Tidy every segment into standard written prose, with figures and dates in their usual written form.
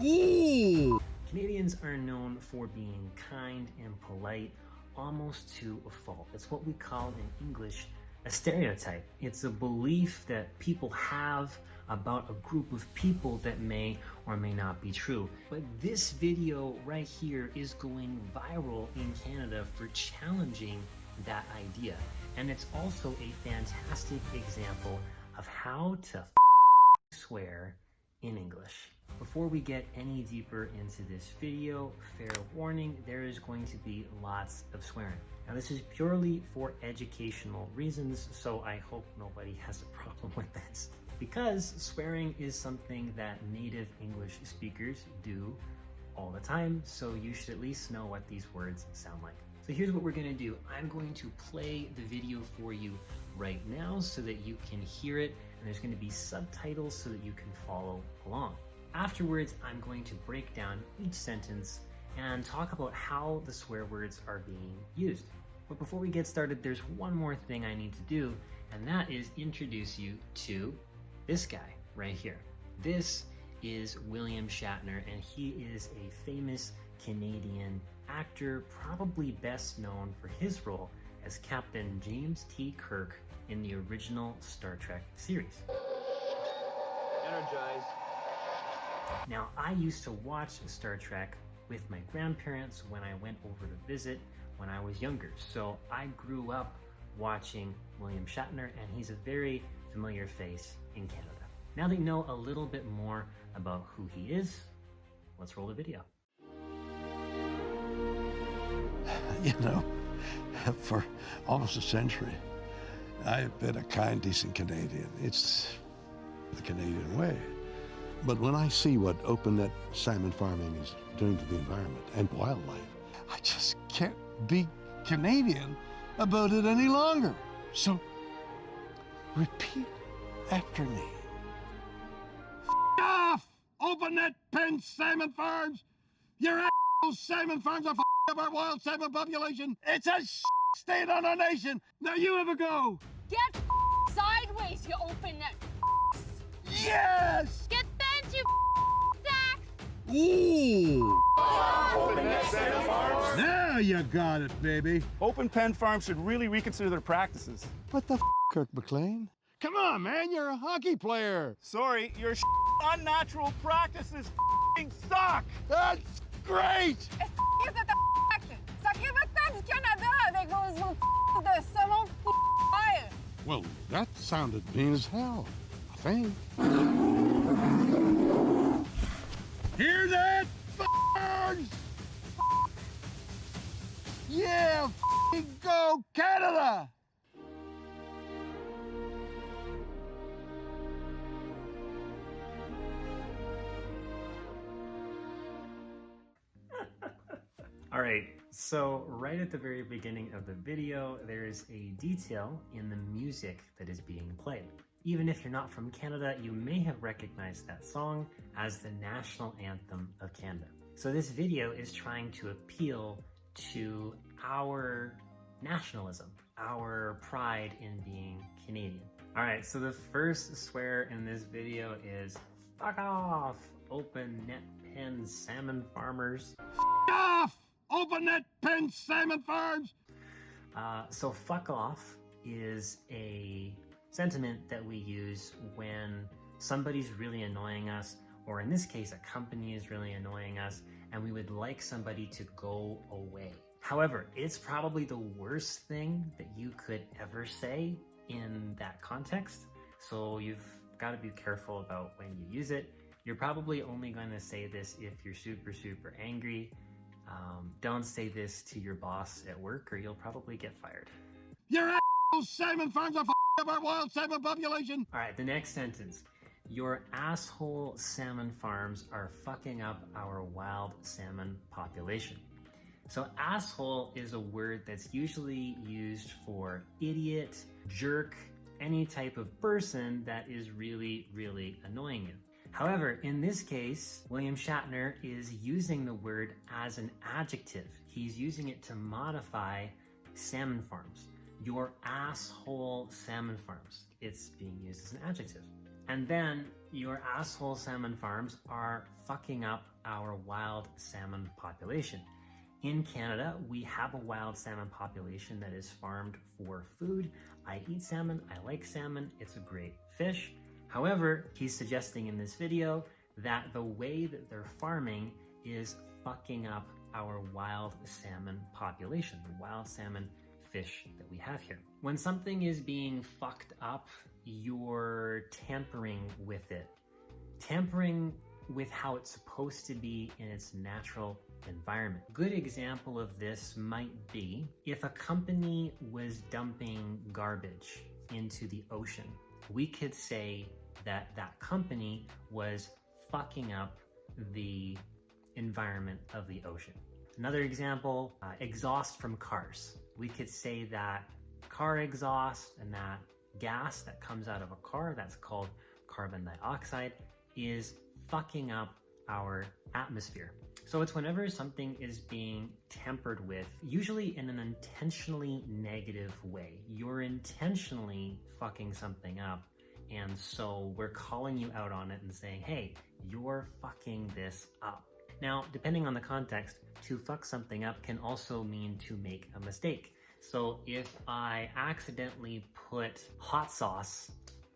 Ooh! Canadians are known for being kind and polite, almost to a fault. It's what we call in English a stereotype. It's a belief that people have about a group of people that may or may not be true. But this video right here is going viral in Canada for challenging that idea. And it's also a fantastic example of how to swear in English. Before we get any deeper into this video, fair warning, there is going to be lots of swearing. Now this is purely for educational reasons, so I hope nobody has a problem with this. Because swearing is something that native English speakers do all the time, so you should at least know what these words sound like. So here's what we're gonna do. I'm going to play the video for you right now so that you can hear it, and there's gonna be subtitles so that you can follow along. Afterwards, I'm going to break down each sentence and talk about how the swear words are being used. But before we get started, there's one more thing I need to do, and that is introduce you to this guy right here. This is William Shatner, and he is a famous Canadian actor, probably best known for his role as Captain James T. Kirk in the original Star Trek series. Energize. Now, I used to watch Star Trek with my grandparents when I went over to visit when I was younger. So I grew up watching William Shatner, and he's a very familiar face in Canada. Now that you know a little bit more about who he is, let's roll the video. You know, for almost a century, I've been a kind, decent Canadian. It's the Canadian way. But when I see what open net salmon farming is doing to the environment and wildlife, I just can't be Canadian about it any longer. So, repeat after me. F off! Open net pen salmon farms! Your assholes salmon farms are f***ing up our wild salmon population! It's a state on our nation! Now you have a go! Get sideways, you open net. Yes! Get bent, you sacks. Ooh! Open net salmon farms. Now you got it, baby. Open pen farms should really reconsider their practices. What the f, Kirk McLean? Come on, man, you're a hockey player. Sorry, your unnatural practices suck. That's great! Est-ce que ça t'affecte? Sacré votre temps du Canada avec vos de saumon de Well, that sounded mean as hell, I think. Hear that, f***ers? Yeah, f***ing go Canada! All right, so right at the very beginning of the video, there is a detail in the music that is being played. Even if you're not from Canada, you may have recognized that song as the national anthem of Canada. So this video is trying to appeal to our nationalism, our pride in being Canadian. All right, so the first swear in this video is fuck off, open net pen salmon farmers. F off! Open net pen salmon farms! So fuck off is a sentiment that we use when somebody's really annoying us, or in this case, a company is really annoying us, and we would like somebody to go away. However, it's probably the worst thing that you could ever say in that context. So you've got to be careful about when you use it. You're probably only going to say this if you're super, super angry. Don't say this to your boss at work, or you'll probably get fired. Your assholes salmon farms are f***ing up our wild salmon population! All right, the next sentence. Your asshole salmon farms are fucking up our wild salmon population. So asshole is a word that's usually used for idiot, jerk, any type of person that is really, really annoying you. However, in this case, William Shatner is using the word as an adjective. He's using it to modify salmon farms. Your asshole salmon farms. It's being used as an adjective. And then your asshole salmon farms are fucking up our wild salmon population. In Canada, we have a wild salmon population that is farmed for food. I eat salmon, I like salmon, it's a great fish. However, he's suggesting in this video that the way that they're farming is fucking up our wild salmon population, the wild salmon fish that we have here. When something is being fucked up, you're tampering with it. Tampering with how it's supposed to be in its natural environment. Good example of this might be if a company was dumping garbage into the ocean. We could say that that company was fucking up the environment of the ocean. Another example, exhaust from cars. We could say that car exhaust and that gas that comes out of a car, that's called carbon dioxide, is fucking up our atmosphere. So it's whenever something is being tampered with, usually in an intentionally negative way. You're intentionally fucking something up, and so we're calling you out on it and saying, hey, you're fucking this up. Now, depending on the context, to fuck something up can also mean to make a mistake. So if I accidentally put hot sauce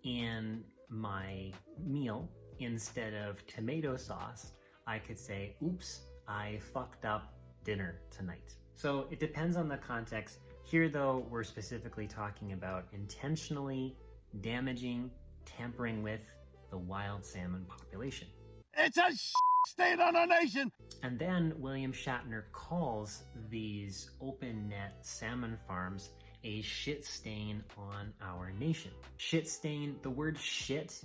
in my meal instead of tomato sauce, I could say, oops, I fucked up dinner tonight. So it depends on the context. Here though, we're specifically talking about intentionally damaging, tampering with the wild salmon population. It's a state on our nation. And then William Shatner calls these open net salmon farms a shit stain on our nation. Shit stain, the word shit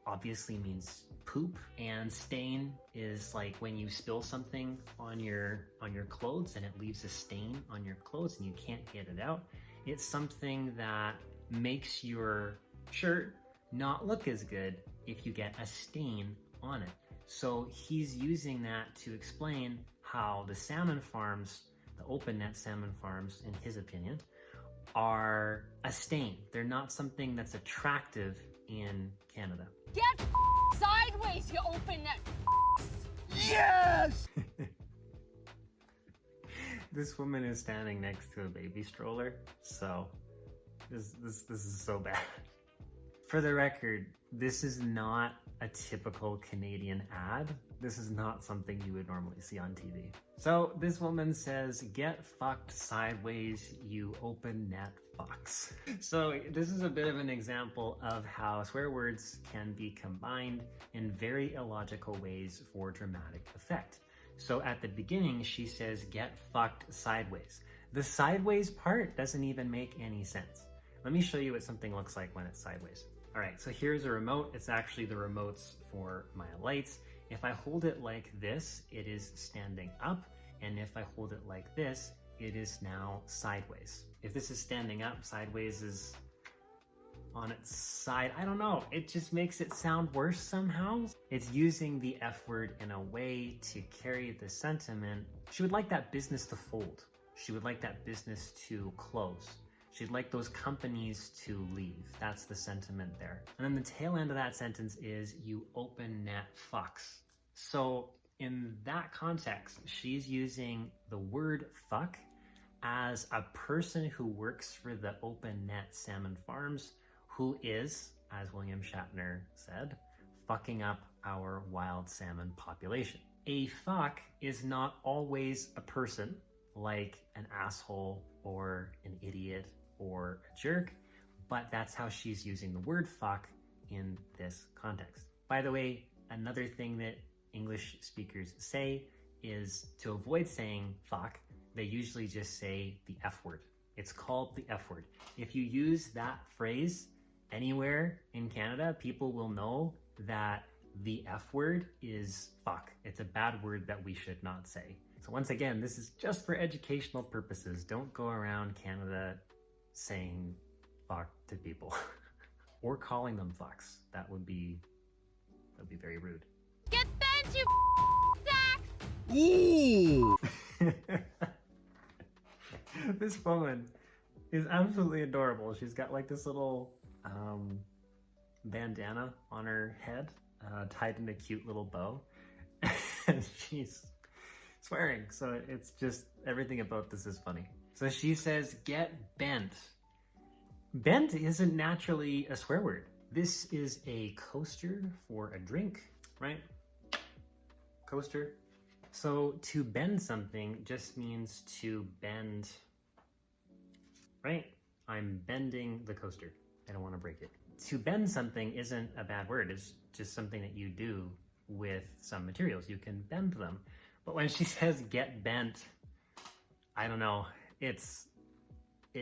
obviously means poop, and stain is like when you spill something on your clothes and it leaves a stain on your clothes and you can't get it out. It's something that makes your shirt not look as good if you get a stain on it. So he's using that to explain how the salmon farms, the open net salmon farms, in his opinion, are a stain. They're not something that's attractive in Canada. Get sideways, you open net. Yes! This woman is standing next to a baby stroller, so this is so bad. For the record, this is not a typical Canadian ad. This is not something you would normally see on TV. So this woman says, get fucked sideways, you open net fucks. So this is a bit of an example of how swear words can be combined in very illogical ways for dramatic effect. So at the beginning, she says, get fucked sideways. The sideways part doesn't even make any sense. Let me show you what something looks like when it's sideways. All right, so here's a remote. It's actually the remotes for my lights. If I hold it like this, it is standing up. And if I hold it like this, it is now sideways. If this is standing up, sideways is on its side. I don't know. It just makes it sound worse somehow. It's using the F word in a way to carry the sentiment. She would like that business to fold. She would like that business to close. She'd like those companies to leave. That's the sentiment there. And then the tail end of that sentence is, you open net fucks. So in that context, she's using the word fuck as a person who works for the open net salmon farms, who is, as William Shatner said, fucking up our wild salmon population. A fuck is not always a person, like an asshole or an idiot or a jerk, but that's how she's using the word fuck in this context. By the way, another thing that English speakers say is to avoid saying fuck, they usually just say the F word. It's called the F word. If you use that phrase anywhere in Canada, people will know that the F word is fuck. It's a bad word that we should not say. So once again, this is just for educational purposes. Don't go around Canada saying fuck to people or calling them fucks. That would be very rude. Get bent, you sacks! Ooh! This woman is absolutely adorable. She's got like this little bandana on her head, tied in a cute little bow. And she's swearing. So it's just, everything about this is funny. So she says, get bent. Bent isn't naturally a swear word. This is a coaster for a drink, right? Coaster. So to bend something just means to bend, right? I'm bending the coaster. I don't want to break it. To bend something isn't a bad word. It's just something that you do with some materials. You can bend them. But when she says get bent, I don't know. It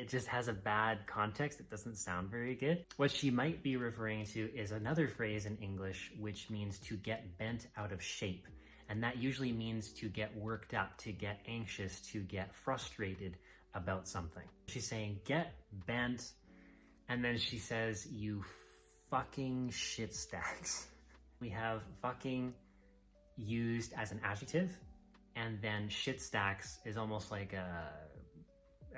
just has a bad context. It doesn't sound very good. What she might be referring to is another phrase in English, which means to get bent out of shape. And that usually means to get worked up, to get anxious, to get frustrated about something. She's saying, get bent. And then she says, you fucking shit stacks. We have fucking used as an adjective. And then shit stacks is almost like a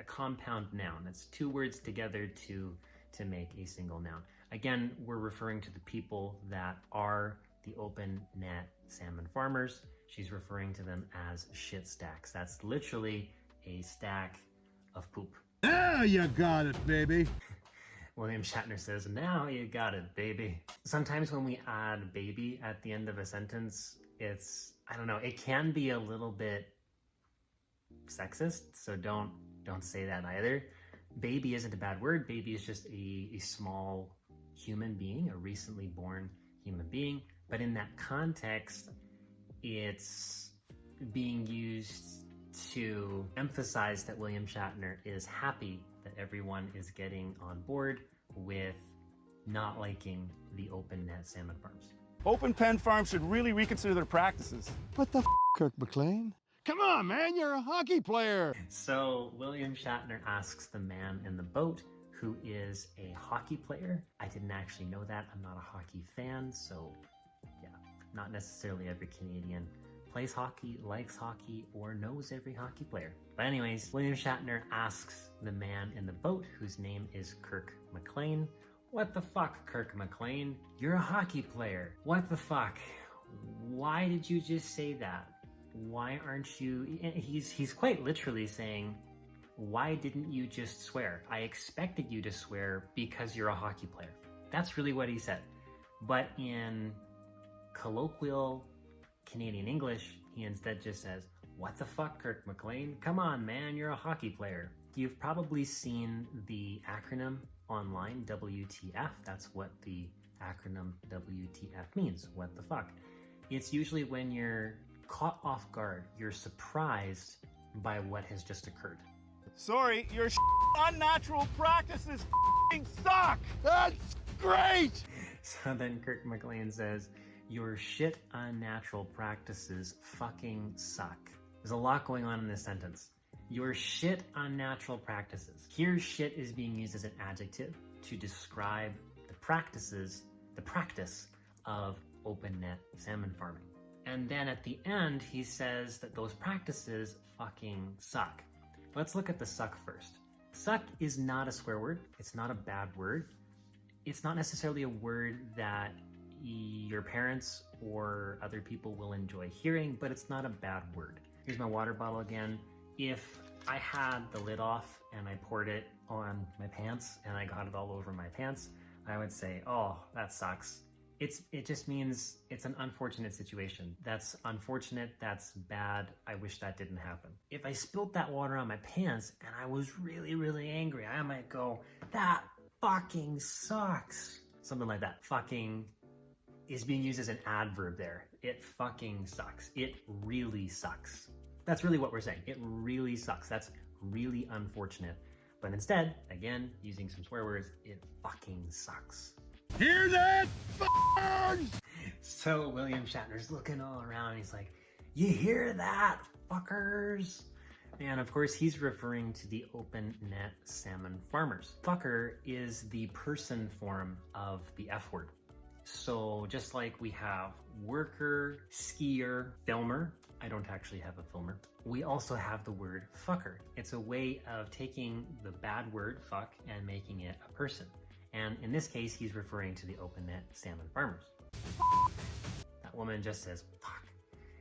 compound noun. It's two words together to make a single noun. Again, we're referring to the people that are the open net salmon farmers. She's referring to them as shit stacks. That's literally a stack of poop. Now you got it, baby. William Shatner says, now you got it, baby. Sometimes when we add baby at the end of a sentence, it's, I don't know, it can be a little bit sexist, so don't say that either. Baby isn't a bad word. Baby is just a small human being, a recently born human being. But in that context, it's being used to emphasize that William Shatner is happy that everyone is getting on board with not liking the open net salmon farms. Open pen farms should really reconsider their practices. What the Kirk McLean? Come on, man, you're a hockey player. So William Shatner asks the man in the boat, who is a hockey player. I didn't actually know that. I'm not a hockey fan, so yeah, not necessarily every Canadian plays hockey, likes hockey, or knows every hockey player. But anyways, William Shatner asks the man in the boat, whose name is Kirk McLean, what the fuck, Kirk McLean? You're a hockey player. What the fuck? Why did you just say that? Why aren't you... He's quite literally saying, why didn't you just swear? I expected you to swear because you're a hockey player. That's really what he said. But in colloquial Canadian English, he instead just says, what the fuck, Kirk McLean? Come on, man, you're a hockey player. You've probably seen the acronym online, WTF. That's what the acronym WTF means, what the fuck. It's usually when you're caught off guard, you're surprised by what has just occurred. Sorry, your unnatural practices suck! That's great! So then Kirk McLean says, your shit unnatural practices fucking suck. There's a lot going on in this sentence. Your shit unnatural practices. Here, shit is being used as an adjective to describe the practice of open net salmon farming. And then at the end, he says that those practices fucking suck. Let's look at the suck first. Suck is not a swear word. It's not a bad word. It's not necessarily a word that your parents or other people will enjoy hearing, but it's not a bad word. Here's my water bottle again. If I had the lid off and I poured it on my pants and I got it all over my pants, I would say, oh, that sucks. It just means it's an unfortunate situation. That's unfortunate, that's bad, I wish that didn't happen. If I spilled that water on my pants and I was really, really angry, I might go, that fucking sucks. Something like that. Fucking is being used as an adverb there. It fucking sucks. It really sucks. That's really what we're saying. It really sucks. That's really unfortunate. But instead, again, using some swear words, it fucking sucks. Hear that, f***ers? So William Shatner's looking all around. He's like, you hear that, fuckers? And of course, he's referring to the open net salmon farmers. Fucker is the person form of the F word. So just like we have worker, skier, filmer, I don't actually have a filmer, we also have the word fucker. It's a way of taking the bad word fuck and making it a person. And in this case, he's referring to the open net salmon farmers. That woman just says, fuck.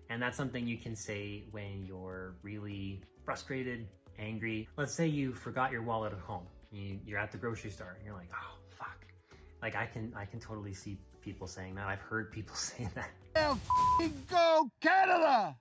And that's something you can say when you're really frustrated, angry. Let's say you forgot your wallet at home. You're at the grocery store and you're like, oh, fuck. Like I can totally see people saying that. I've heard people say that. Go Canada!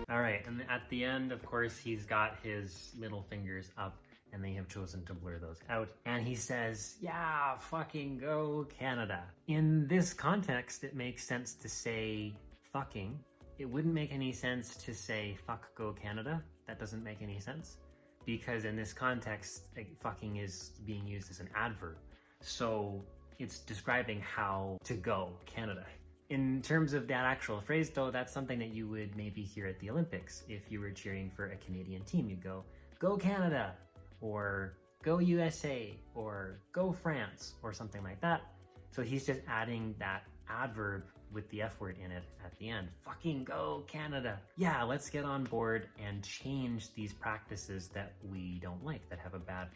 All right, and at the end, of course, he's got his middle fingers up and they have chosen to blur those out. And he says, yeah, fucking go Canada. In this context, it makes sense to say fucking. It wouldn't make any sense to say fuck go Canada. That doesn't make any sense. Because in this context, like, fucking is being used as an adverb. So it's describing how to go Canada. In terms of that actual phrase though, that's something that you would maybe hear at the Olympics. If you were cheering for a Canadian team, you'd go Canada, or go USA, or go France, or something like that. So he's just adding that adverb with the F word in it at the end. Fucking go Canada. Yeah, let's get on board and change these practices that we don't like, that have a bad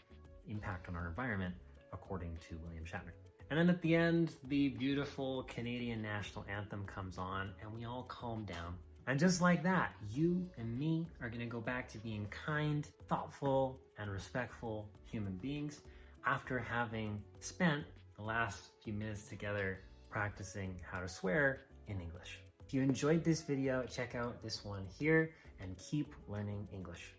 impact on our environment, according to William Shatner. And then at the end, the beautiful Canadian national anthem comes on and we all calm down. And just like that, you and me are gonna go back to being kind, thoughtful, and respectful human beings after having spent the last few minutes together practicing how to swear in English. If you enjoyed this video, check out this one here and keep learning English.